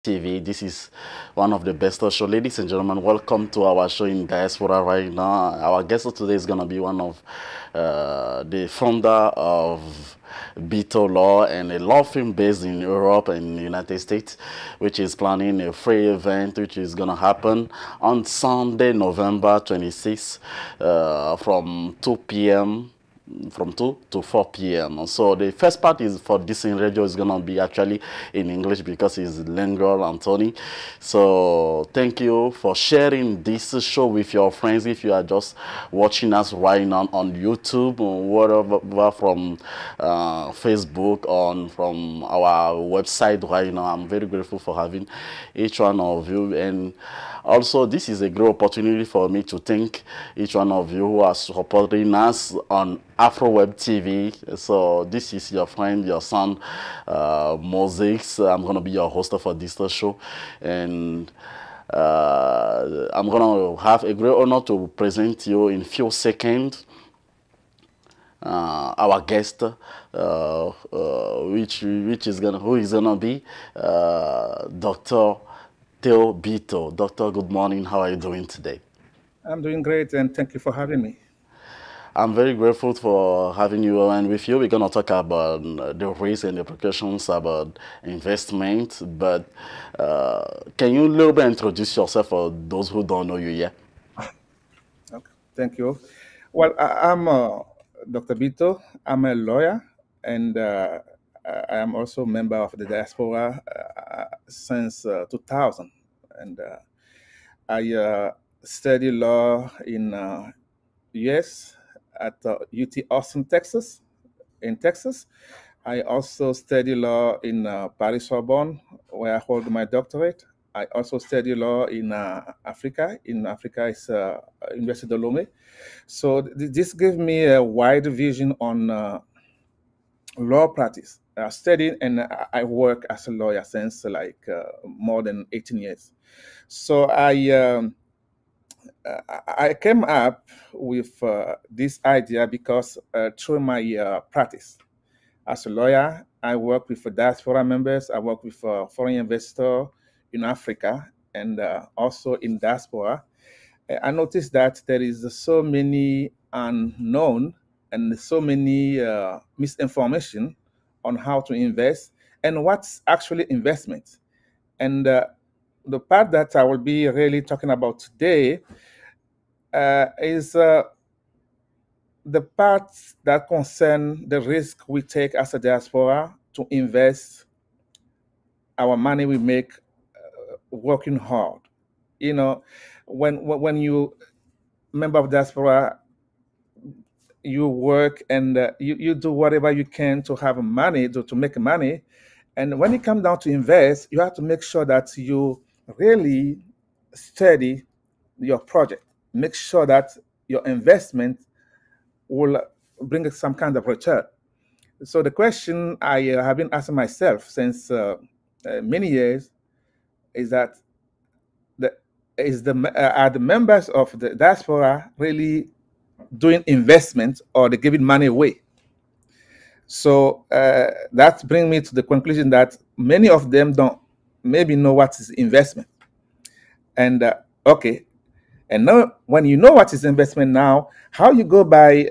TV. This is one of the best show. Ladies and gentlemen, welcome to our show in diaspora right now. Our guest today is going to be one of the founder of Bitho Law and a law firm based in Europe and the United States, which is planning a free event which is going to happen on Sunday, November 26th from 2 p.m. from 2 to 4 p.m. So the first part is for this in radio is gonna be actually in English because it's lingual, Anthony. So thank you for sharing this show with your friends. If you are just watching us right now on YouTube or whatever from Facebook or from our website right now, I'm very grateful for having each one of you. And also, this is a great opportunity for me to thank each one of you who are supporting us on AfroWeb TV. So this is your friend, your son, Moses. I'm going to be your host for this show. And I'm going to have a great honor to present you in few seconds our guest, who is gonna be Dr. Bitho. Doctor, good morning. How are you doing today? I'm doing great, and thank you for having me. I'm very grateful for having you and with you. We're gonna talk about the risks and the precautions about investment. But can you a little bit introduce yourself for those who don't know you yet? Okay, thank you. Well, I'm Dr. Bitho. I'm a lawyer, and I am also a member of the diaspora since 2000. And I study law in U.S. at UT Austin, Texas, in Texas. I also study law in Paris Sorbonne, where I hold my doctorate. I also study law in Africa. In Africa, it's University de Lomé. So this gives me a wide vision on law practice. I studied and I work as a lawyer since like more than 18 years. So I came up with this idea because through my practice as a lawyer, I work with diaspora members. I work with foreign investors in Africa and also in diaspora. I noticed that there is so many unknown and so many misinformation on how to invest and what's actually investment. And the part that I will be really talking about today is the parts that concern the risk we take as a diaspora to invest our money we make working hard. You know, when you member of diaspora, you work and you do whatever you can to have money to make money, and when it comes down to invest, you have to make sure that you really study your project. Make sure that your investment will bring some kind of return. So the question I have been asking myself since many years is that the, are the members of the diaspora really doing investment or they giving money away? So that brings me to the conclusion that many of them don't maybe know what is investment. And okay, and now when you know what is investment now, how you go by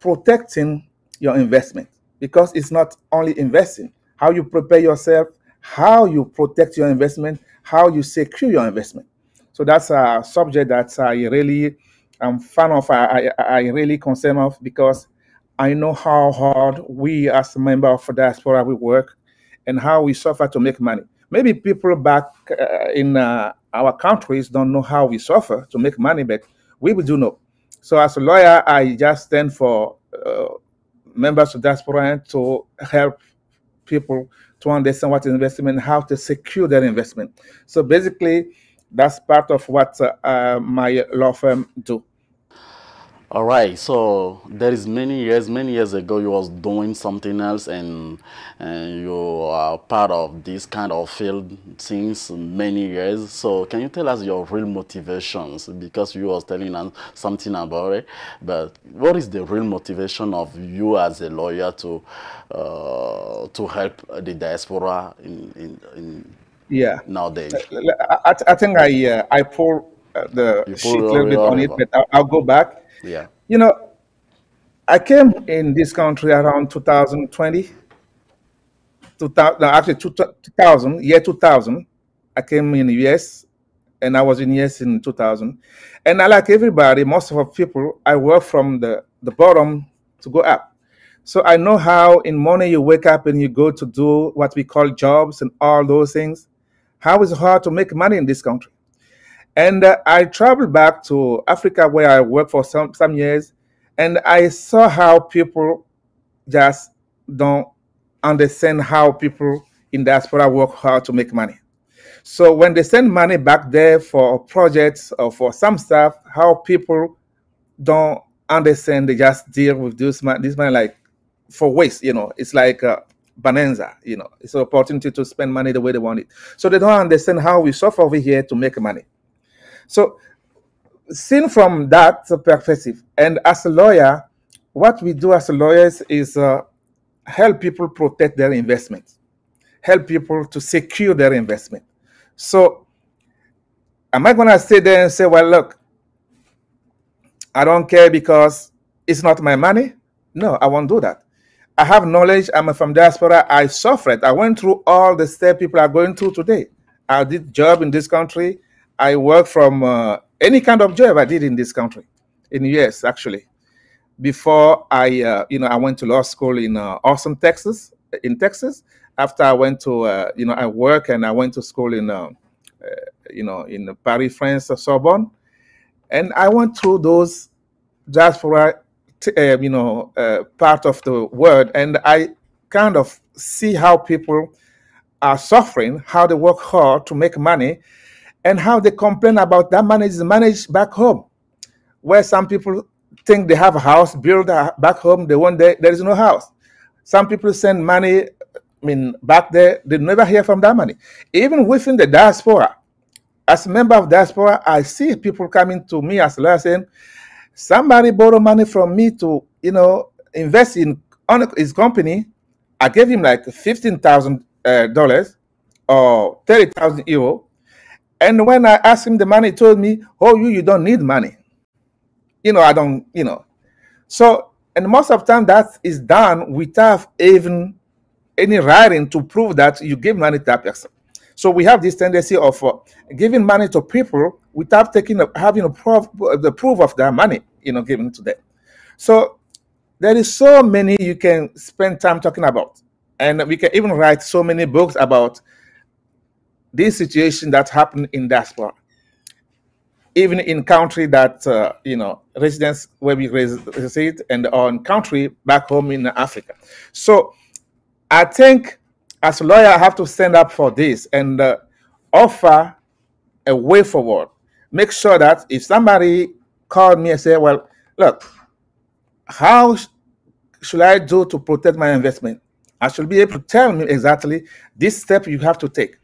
protecting your investment, because it's not only investing, how you prepare yourself, how you protect your investment, how you secure your investment. So that's a subject that I really am fan of. I really concern of because I know how hard we as a member of diaspora we work and how we suffer to make money. Maybe people back in our countries don't know how we suffer to make money, but we do know. So as a lawyer, I just stand for members of diaspora to help people to understand what is investment, how to secure their investment. So basically, that's part of what my law firm do. All right, so there is many years ago, you was doing something else, and you are part of this kind of field since many years. So can you tell us your real motivations? Because you was telling us something about it, but what is the real motivation of you as a lawyer to help the diaspora in Yeah. nowadays. I think I pull the You pull sheet a little bit your on it, river. but I'll go back. Yeah. You know, I came in this country around 2020, 2000, no, actually 2000, year 2000. I came in the US, and I was in US in 2000. And I, like everybody, most of our people, I work from the bottom to go up. So I know how in morning you wake up and you go to do what we call jobs and all those things. How is it hard to make money in this country? And I traveled back to Africa where I worked for some years, and I saw how people just don't understand how people in diaspora work hard to make money. So when they send money back there for projects or for some stuff, how people don't understand, they just deal with this money like for waste, it's like a bonanza, it's an opportunity to spend money the way they want it. So they don't understand how we suffer over here to make money. So seen from that perspective, and as a lawyer, what we do as lawyers is help people protect their investment, help people to secure their investment. So am I going to stay there and say, well, look, I don't care because it's not my money? No, I won't do that. I have knowledge. I'm from diaspora. I suffered. I went through all the steps people are going through today. I did job in this country. I work from any kind of job I did in this country, in the US actually. Before I went to law school in Austin, Texas. In Texas, after I went to I work and I went to school in in Paris, France, Sorbonne, and I went through those diaspora part of the world, and I kind of see how people are suffering, how they work hard to make money, and how they complain about that money is managed back home, where some people think they have a house built back home, they want there is no house. Some people send money, back there, they never hear from that money. Even within the diaspora, as a member of diaspora, I see people coming to me as a lawyer saying, somebody borrowed money from me to, invest in his company. I gave him like $15,000 or 30,000 euro. And when I asked him the money, he told me, oh, you don't need money. I don't, So, and most of the time that is done without even any writing to prove that you give money to that person. So we have this tendency of giving money to people without having the proof of that money, given to them. So there is so many you can spend time talking about. And we can even write so many books about this situation that happened in diaspora. Even in country that, residents where we reside and on country back home in Africa. So I think as a lawyer, I have to stand up for this and offer a way forward. Make sure that if somebody called me and say, well, look, how should I do to protect my investment? I should be able to tell me exactly this step you have to take.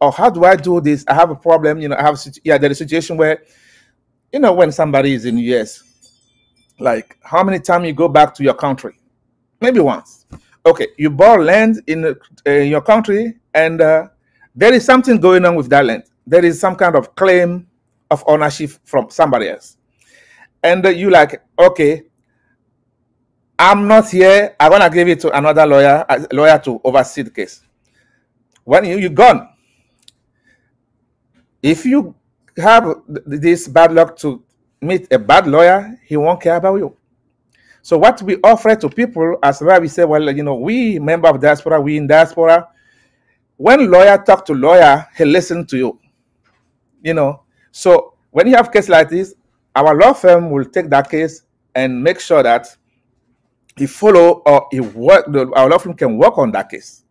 Or how do I do this? I have a problem, there is a situation where, when somebody is in the US, like how many times you go back to your country? Maybe once. Okay, you bought land in your country, and there is something going on with that land. There is some kind of claim of ownership from somebody else. And you like, okay, I'm not here. I'm going to give it to another lawyer to oversee the case. When you're gone, if you have this bad luck to meet a bad lawyer, he won't care about you. So what we offer to people, as well, we say, well, we member of diaspora, we in diaspora, when lawyer talk to lawyer, he listen to you. So when you have a case like this, our law firm will take that case and make sure that he follow or he work. Our law firm can work on that case,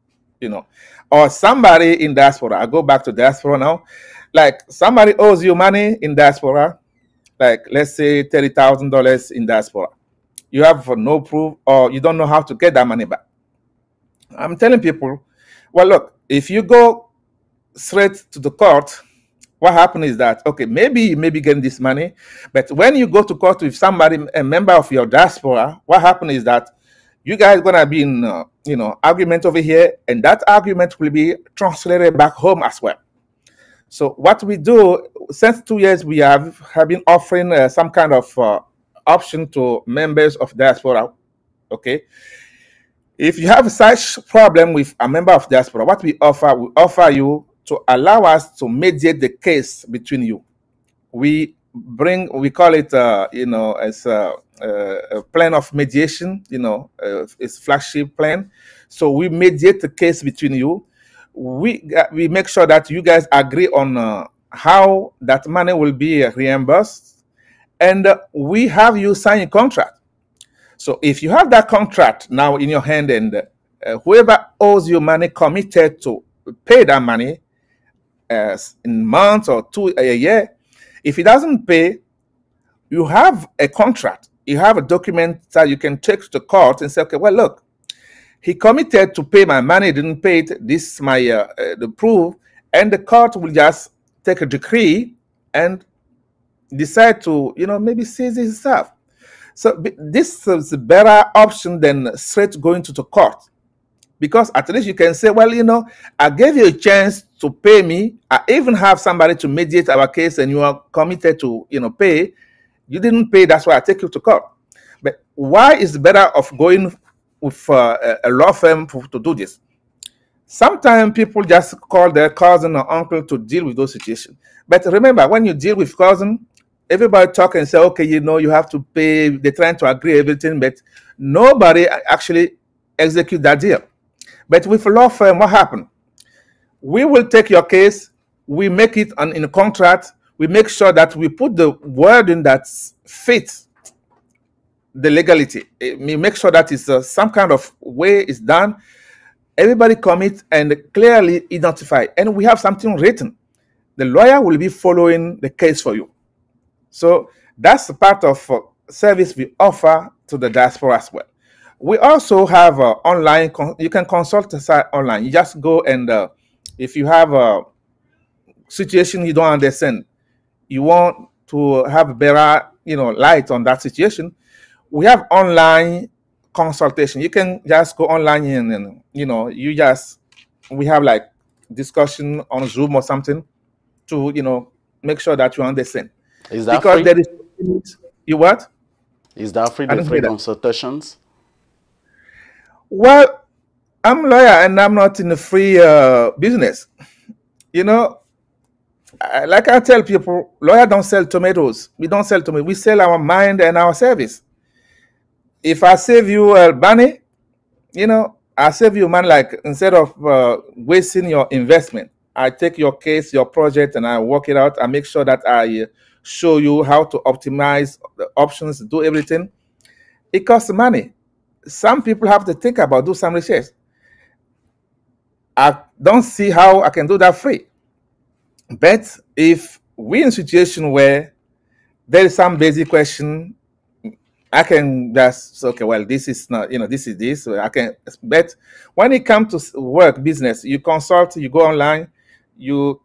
Or somebody in diaspora. I go back to diaspora now. Like somebody owes you money in diaspora, like let's say $30,000 in diaspora. You have no proof or you don't know how to get that money back. I'm telling people, well, look, if you go straight to the court, what happens is that, okay, maybe you may be getting this money, but when you go to court with somebody, a member of your diaspora, what happens is that you guys are going to be in, argument over here, and that argument will be translated back home as well. So what we do, since 2 years, we have been offering some kind of option to members of diaspora. Okay, if you have such problem with a member of diaspora, what we offer you to allow us to mediate the case between you. We call it, as a plan of mediation, it's flagship plan. So we mediate the case between you. We make sure that you guys agree on how that money will be reimbursed, and we have you sign a contract. So if you have that contract now in your hand, and whoever owes you money committed to pay that money in months or a year, if he doesn't pay, you have a contract. You have a document that you can take to the court and say, okay, well, look, he committed to pay my money, didn't pay it. This is my the proof, and the court will just take a decree and decide to, maybe seize his stuff. So this is a better option than straight going to the court, because at least you can say, well, I gave you a chance to pay me. I even have somebody to mediate our case, and you are committed to, pay. You didn't pay, that's why I take you to court. But why is it better of going with a law firm to do this? Sometimes people just call their cousin or uncle to deal with those situations. But remember, when you deal with cousin, everybody talk and say, okay, you have to pay. They're trying to agree everything, but nobody actually execute that deal. But with a law firm, what happened? We will take your case, we make it in a contract, we make sure that we put the wording that fits the legality. We make sure that it's some kind of way it's done. Everybody commit and clearly identify, and we have something written. The lawyer will be following the case for you. So that's part of service we offer to the diaspora as well. We also have online. You can consult the site online. You just go and if you have a situation you don't understand, you want to have better, light on that situation, we have online consultation. You can just go online and we have like discussion on Zoom or something to make sure that you understand. Is that because free? There is you what? Is that free? The free consultations? Well, I'm a lawyer and I'm not in the free business. Like I tell people, lawyers don't sell tomatoes. We don't sell tomatoes. We sell our mind and our service. If I save you money, I save you money. Like instead of wasting your investment, I take your case, your project, and I work it out. I make sure that I show you how to optimize the options, do everything. It costs money. Some people have to think about do some research. I don't see how I can do that free. But if we're in a situation where there is some basic question, I can just say, okay, well, this is not, this is this. So I can. But when it comes to work, business, you consult, you go online, you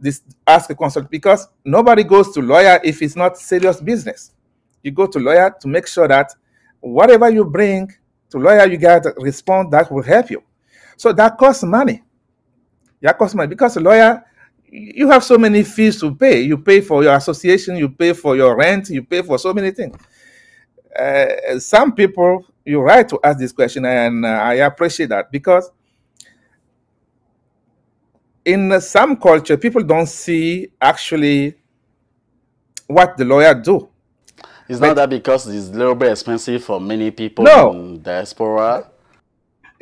ask a consult, because nobody goes to lawyer if it's not serious business. You go to lawyer to make sure that whatever you bring to lawyer, you get a response that will help you. So that costs money. That costs money because a lawyer, you have so many fees to pay. You pay for your association, you pay for your rent, you pay for so many things. Some people, you're right to ask this question, and I appreciate that, because in some culture, people don't see actually what the lawyer do. It's not that because it's a little bit expensive for many people in diaspora?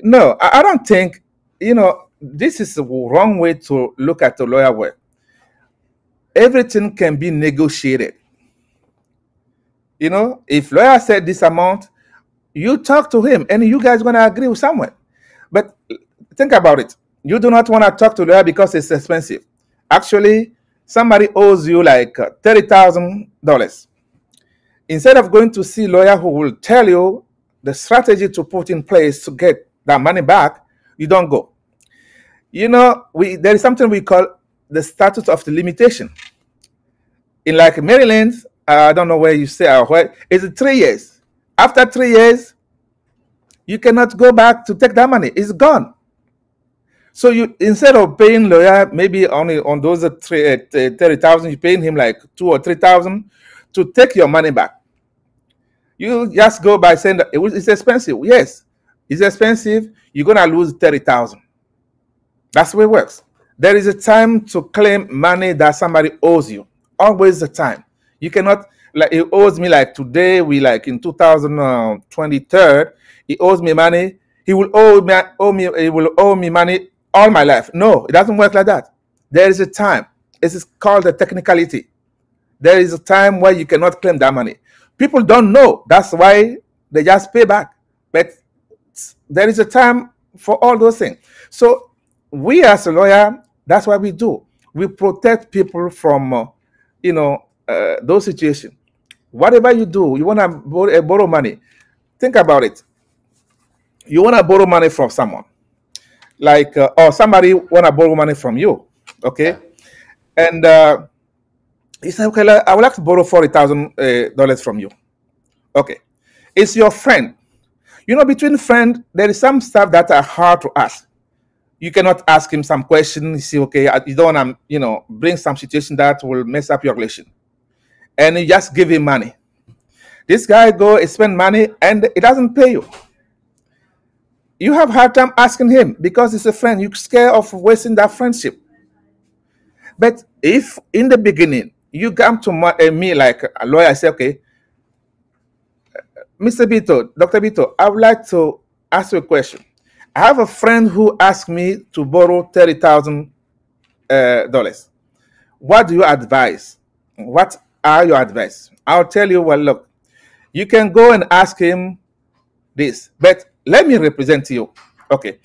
No, I don't think, this is the wrong way to look at the lawyer work. Everything can be negotiated. If lawyer said this amount, you talk to him and you guys going to agree with someone. But think about it. You do not want to talk to lawyer because it's expensive. Actually, somebody owes you like $30,000. Instead of going to see a lawyer who will tell you the strategy to put in place to get that money back, you don't go. There is something we call the statute of the limitation. In like Maryland, I don't know where you say or where, it's 3 years. After 3 years, you cannot go back to take that money. It's gone. So you, instead of paying lawyer maybe only on those 30,000, you're paying him like 2 or 3,000 to take your money back. You just go by saying that it's expensive. Yes, it's expensive. You're gonna lose 30,000. That's the way it works. There is a time to claim money that somebody owes you. Always the time. You cannot, like, he owes me like today, we like in 2023, he owes me money. He will he will owe me money all my life. No, it doesn't work like that. There is a time. This is called the technicality. There is a time where you cannot claim that money. People don't know. That's why they just pay back. But there is a time for all those things. So we as a lawyer, that's what we do. We protect people from, those situations. Whatever you do, you want to borrow money. Think about it. You want to borrow money from someone, like, or somebody want to borrow money from you, okay? And he said, okay, I would like to borrow $40,000 from you. Okay, it's your friend. You know, between friends, there is some stuff that are hard to ask. You cannot ask him some question. You see, okay, you don't want to, bring some situation that will mess up your relation, and you just give him money. This guy go spend money and it doesn't pay you. You have hard time asking him because it's a friend. You're scared of wasting that friendship. But if in the beginning you come to me like a lawyer, I say, okay, Mr. Bitho, Dr. Bitho, I would like to ask you a question. I have a friend who asked me to borrow $30,000. What do you advise? What are your advice? I'll tell you, well, look, you can go and ask him this, but let me represent you. Okay,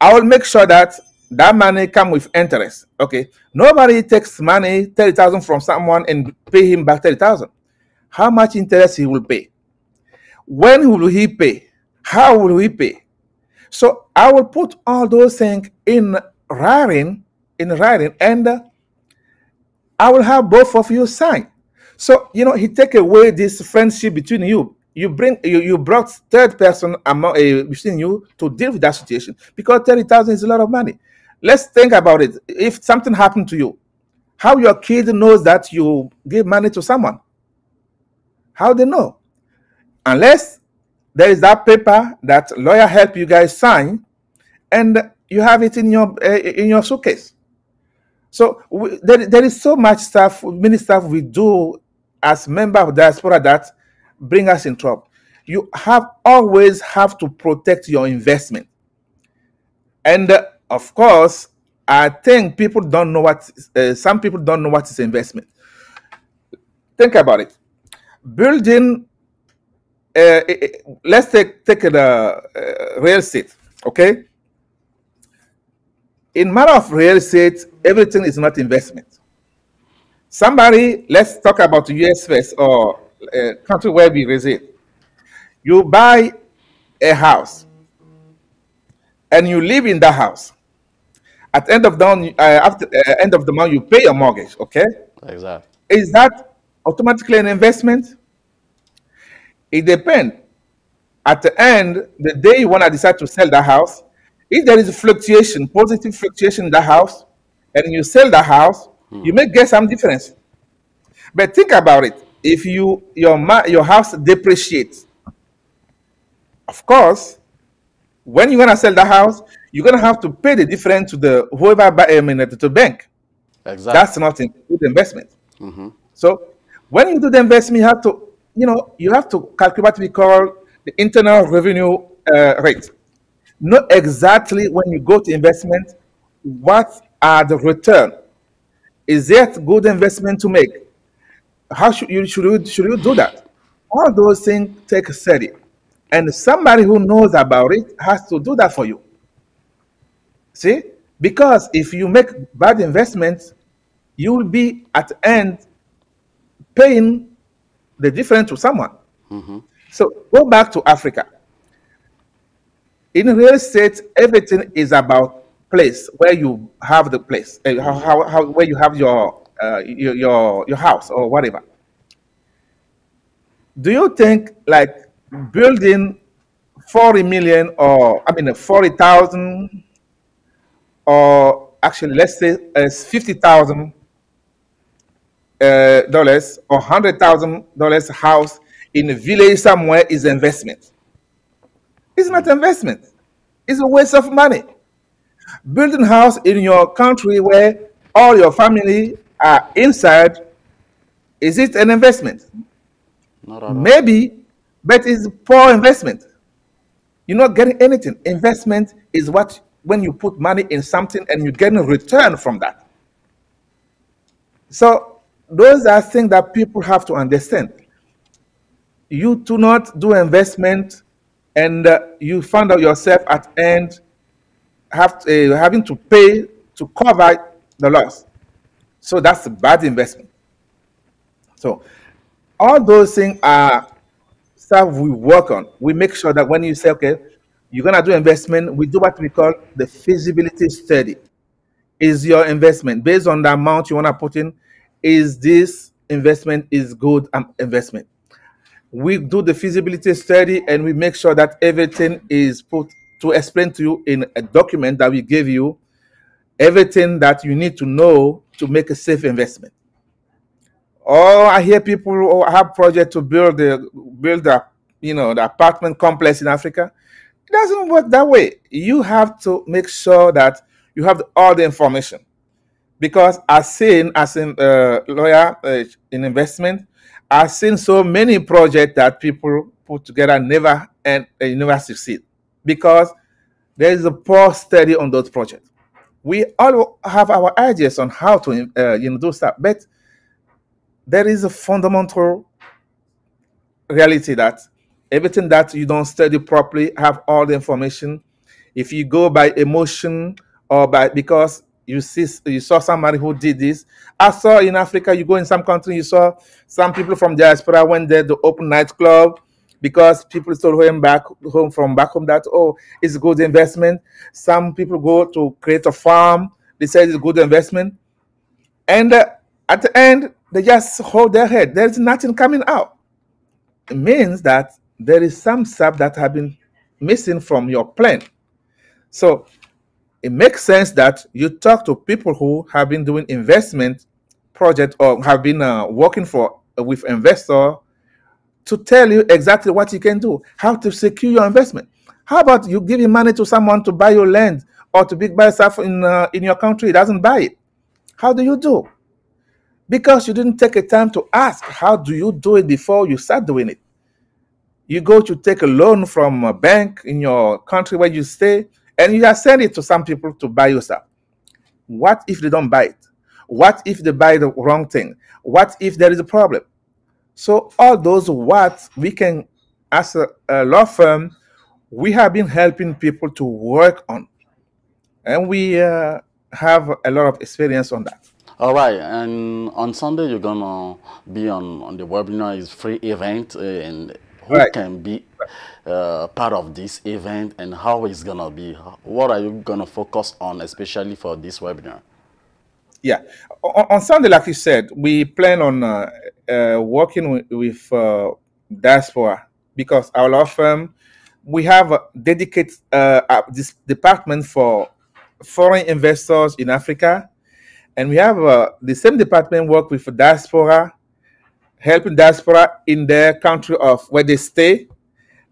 I will make sure that that money come with interest. Okay, nobody takes money 30,000 from someone and pay him back 30,000. How much interest he will pay? When will he pay? How will he pay? So I will put all those things in writing, and I will have both of you sign. So he take away this friendship between you. You brought third person between you to deal with that situation, because 30,000 is a lot of money. Let's think about it. If something happened to you, how your kid knows that you give money to someone? How they know? Unless there is that paper that lawyer help you guys sign, and you have it in your suitcase. So there is so much stuff, many stuff we do as member of diaspora that bring us in trouble. You always have to protect your investment. And of course, I think people don't know some people don't know what is investment. Think about it. Building, let's take real estate, okay? In matter of real estate, everything is not investment. Let's talk about the US first, or country where we reside. You buy a house and you live in that house. At the end of after end of the month, you pay your mortgage. Okay. Exactly. Is that automatically an investment? It depends. At the end, the day you want to decide to sell that house, if there is a fluctuation, positive fluctuation in the house, and you sell the house, you may get some difference. But think about it. If your house depreciates, of course, when you're gonna sell the house, you're gonna have to pay the difference to the to the bank. Exactly. That's not a good investment. So when you do the investment, you have to calculate what we call the internal revenue rate. Know exactly when you go to investment, what are the return? Is that good investment to make? How should you do that? All those things take a study, and somebody who knows about it has to do that for you. See, because if you make bad investments, you will be at the end paying the difference to someone. So go back to Africa. In real estate, everything is about place, where you have the place, where you have your house or whatever. Do you think like building 40 million, or 40,000 or actually, let's say it's $50,000 or $100,000 house in a village somewhere is investment. It's not investment. It's a waste of money. Building house in your country where all your family are inside, is it an investment? Not at all. Maybe, but it's poor investment. You're not getting anything. Investment is what when you put money in something and you get a return from that. So those are things that people have to understand. You do not do investment, and you find out yourself at end having to pay to cover the loss. So that's a bad investment. So all those things are stuff we work on. We make sure that when you say, okay, you're gonna do investment, we do what we call the feasibility study. Is your investment based on the amount you want to put in? Is this investment is good investment? We do the feasibility study and we make sure that everything is put to explain to you in a document that we give you everything that you need to know to make a safe investment. Oh, I hear people who have project to build the the apartment complex in Africa. It doesn't work that way. You have to make sure that you have all the information. Because I've seen, as a lawyer in investment, I've seen so many projects that people put together never succeed because there is a poor study on those projects. We all have our ideas on how to do stuff, but there is a fundamental reality that everything that you don't study properly, have all the information. If you go by emotion or by because you saw somebody who did this. I saw in Africa, you go in some country, you saw some people from diaspora went there to open nightclub because people told him back home that it's a good investment. Some people go to create a farm. They say it's a good investment, and at the end they just hold their head. There's nothing coming out. It means that there is some stuff that have been missing from your plan. So it makes sense that you talk to people who have been doing investment project or have been working for with investor to tell you exactly what you can do, how to secure your investment. How about you giving money to someone to buy your land or to buy stuff in your country? It doesn't buy it. How do you do? Because you didn't take a time to ask, how do you do it before you start doing it? You go to take a loan from a bank in your country where you stay, and you just send it to some people to buy your stuff. What if they don't buy it? What if they buy the wrong thing? What if there is a problem? So all those what we can, as a law firm, we have been helping people to work on, and we have a lot of experience on that. All right, and on Sunday you're gonna be on the webinar. Is free event, and who Right. can be part of this event and how it's gonna be? What are you gonna focus on, especially for this webinar? Yeah. On Sunday, like you said, we plan on working with diaspora because our law firm, we have a dedicated this department for foreign investors in Africa, and we have the same department work with diaspora, helping diaspora in their country of where they stay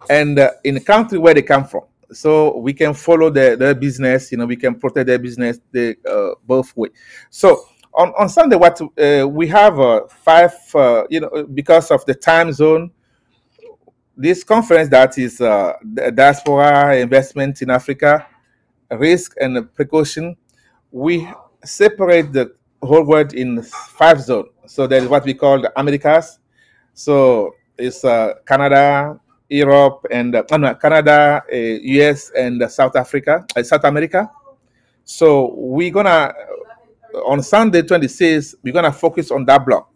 and in the country where they come from. So we can follow their business, we can protect their business both way. So on Sunday, what we have five, because of the time zone, this conference that is the diaspora investment in Africa, risk and precaution, we separate the whole world in 5 zones. So there is what we call the Americas. So it's Canada, Europe, and Canada, US, and South America. So we're gonna on Sunday 26th, we're gonna focus on that block.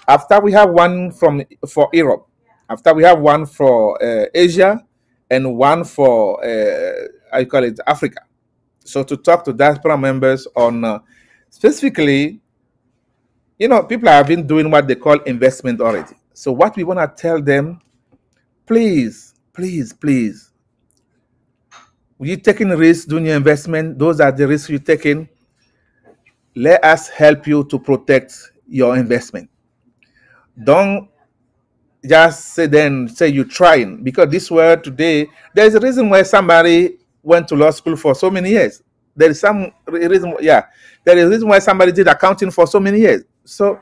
After we have one for Europe, after we have one for Asia, and one for I call it Africa. So to talk to diaspora members on specifically, people have been doing what they call investment already. So what we want to tell them, please, please, please, You taking risks doing your investment. Those are the risks you're taking. Let us help you to protect your investment. Don't just say then say you're trying, because this world today, there's a reason why somebody went to law school for so many years. There is some reason, yeah, there is a reason why somebody did accounting for so many years. So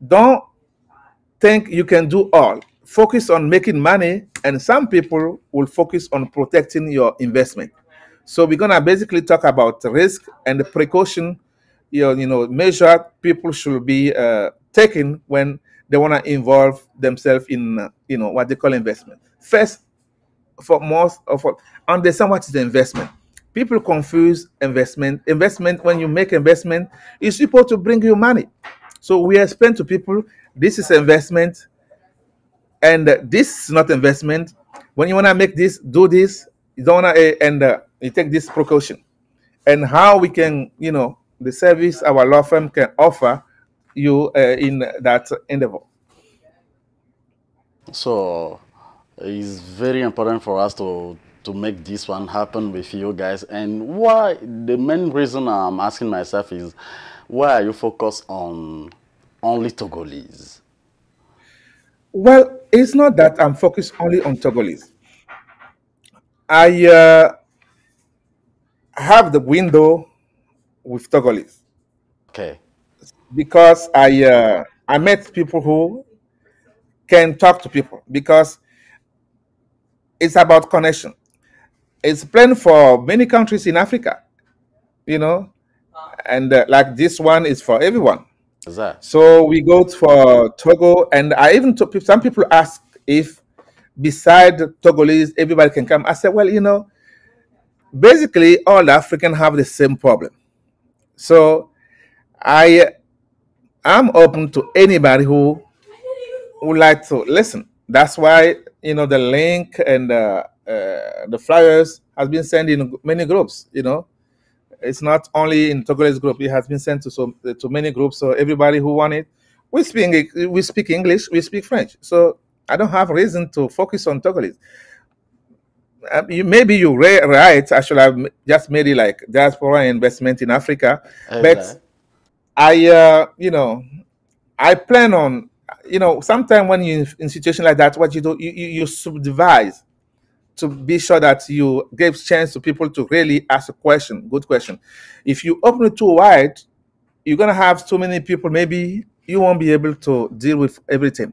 don't think you can do all. Focus on making money, and some people will focus on protecting your investment. So we're gonna basically talk about risk and the precaution, measure people should be taking when they want to involve themselves in, what they call investment. First, for most of all, understand what is the investment. People confuse investment. Investment, when you make investment, is supposed to bring you money. So we explain to people this is investment, and this is not investment. When you want to make this, do this. You don't want to, and you take this precaution. And how we can, the service our law firm can offer you in that endeavor. So it's very important for us to make this one happen with you guys. And why, the main reason I'm asking myself is, why are you focused on only Togolese? Well, it's not that I'm focused only on Togolese. I have the window with Togolese Okay. because I met people who can talk to people, because it's about connection. It's planned for many countries in Africa, and like this one is for everyone. Is that? So we go for Togo, and I even took some people ask if beside Togolese everybody can come. I said, well, basically all Africans have the same problem. So I am open to anybody who would like to listen. That's why the link and the flyers has been sent in many groups. It's not only in Togolese group; it has been sent to many groups. So everybody who want it, we speak English, we speak French. So I don't have reason to focus on Togolese. Maybe you're right. I should have just made it like diaspora investment in Africa, but I, I plan on, sometime when you're in situation like that, what you do, you subdivide to be sure that you give chance to people to really ask a question, good question. If you open it too wide, you're gonna have too many people. Maybe you won't be able to deal with everything.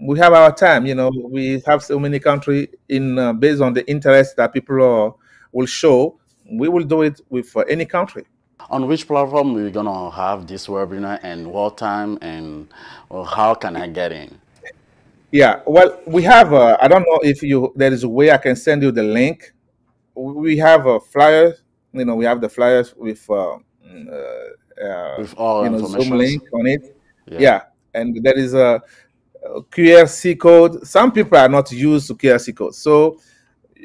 We have our time, we have so many countries in based on the interest that people will show. We will do it with any country. On which platform we're gonna have this webinar, and what time, and how can I get in? Yeah, well, we have. I don't know if there is a way I can send you the link. We have a flyer. We have the flyers with all information, Zoom link on it. Yeah, and there is a QRC code. Some people are not used to QRC code, so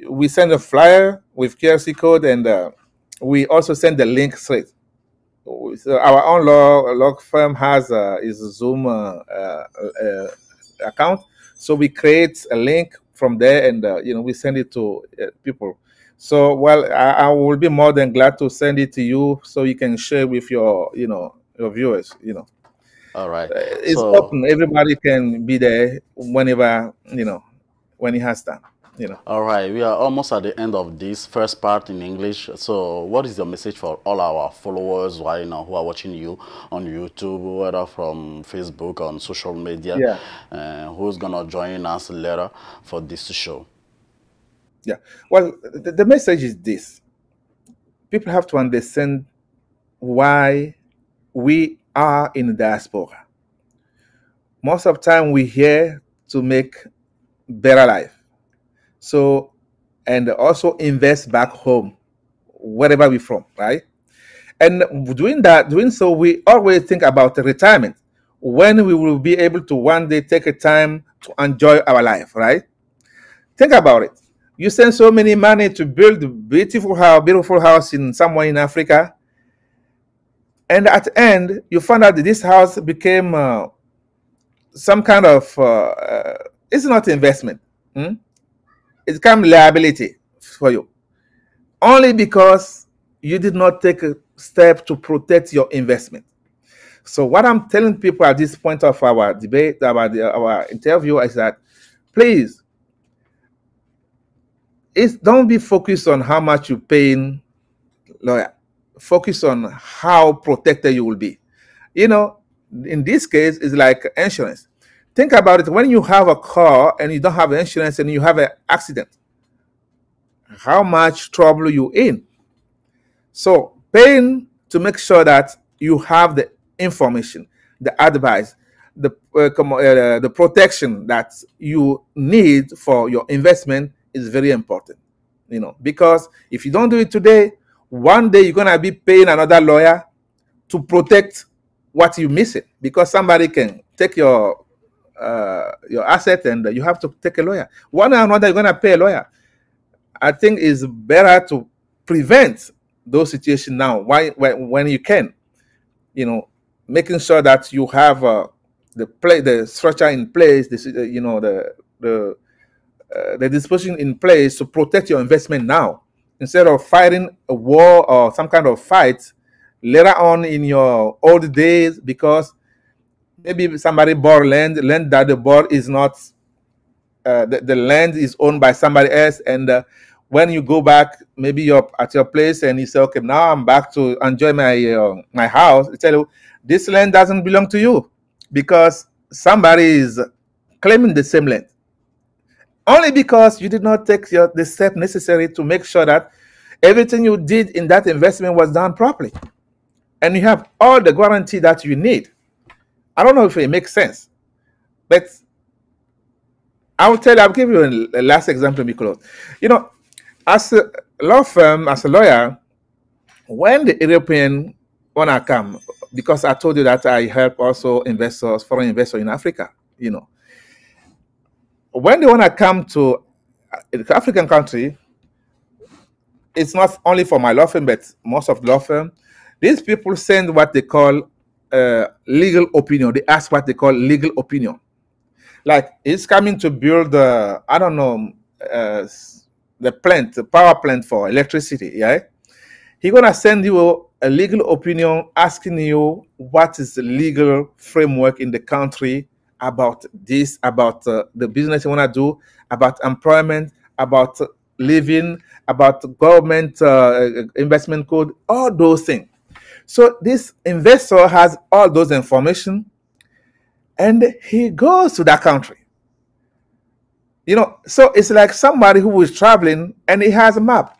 we send a flyer with QRC code, and we also send the link straight. So our own law firm has is a Zoom account, so we create a link from there, and we send it to people. So, well, I will be more than glad to send it to you so you can share with your viewers. All right. It's open. Everybody can be there whenever when he has time. All right, we are almost at the end of this first part in English. So what is your message for all our followers right now who are watching you on YouTube, whether from Facebook, on social media, who's gonna join us later for this show? Yeah, well, the message is this: people have to understand why we are in the diaspora. Most of the time we're here to make better life. So, and also invest back home, wherever we're from, right? And doing so, we always think about the retirement, when we will be able to one day take a time to enjoy our life, right? Think about it. You spend so many money to build a beautiful house in somewhere in Africa, and at the end, you find out that this house became some kind of it's not investment. It becomes liability for you. only because you did not take a step to protect your investment. So what I'm telling people at this point of our debate, about our interview, is that please, don't be focused on how much you're paying lawyer. Focus on how protected you will be. You know, in this case, it's like insurance. Think about it. When you have a car and you don't have insurance and you have an accident, how much trouble you in? So paying to make sure that you have the information, the advice, the protection that you need for your investment is very important. You know, because if you don't do it today, one day you're gonna be paying another lawyer to protect what you miss it, because somebody can take your asset and you have to take a lawyer. One or another, you're gonna pay a lawyer. I think it's better to prevent those situations now. When you can, you know, making sure that you have the structure in place, the disposition in place to protect your investment now, instead of fighting a war or some kind of fight later on in your old days, because maybe somebody bought land that the board is not, the land is owned by somebody else, and when you go back, maybe you're at your place and you say, okay, now I'm back to enjoy my house. They tell you this land doesn't belong to you because somebody is claiming the same land, only because you did not take the step necessary to make sure that everything you did in that investment was done properly, and you have all the guarantee that you need. I don't know if it makes sense, but I'll give you a last example, because, you know, as a law firm, as a lawyer, when the European wanna come, because I told you that I help also investors, foreign investors in Africa, you know, when they wanna come to the African country, it's not only for my law firm, but most of the law firm, these people send what they call legal opinion. They ask what they call legal opinion. Like, he's coming to build, I don't know, the power plant for electricity, yeah? He's gonna send you a legal opinion asking you what is the legal framework in the country about this, about the business you wanna do, about employment, about living, about government investment code, all those things. So this investor has all those information, and he goes to that country. You know, so it's like somebody who is traveling and he has a map.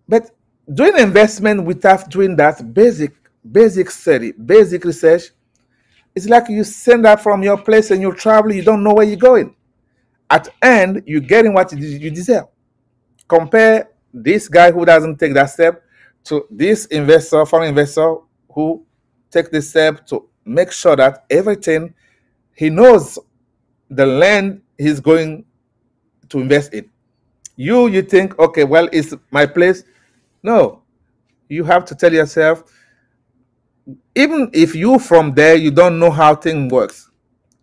But doing investment without doing that basic study, basic research, it's like you send that from your place and you travel, you don't know where you're going. At the end, you're getting what you deserve. Compare this guy who doesn't take that step to this investor, foreign investor, who take the step to make sure that everything, he knows the land he's going to invest in. You think, okay, well, it's my place. No, you have to tell yourself, even if you from there, you don't know how things works,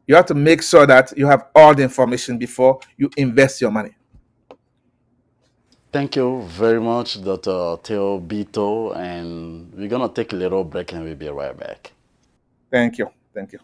you have to make sure that you have all the information before you invest your money. Thank you very much, Dr. Theo Bitho, and we're gonna take a little break and we'll be right back. Thank you. Thank you.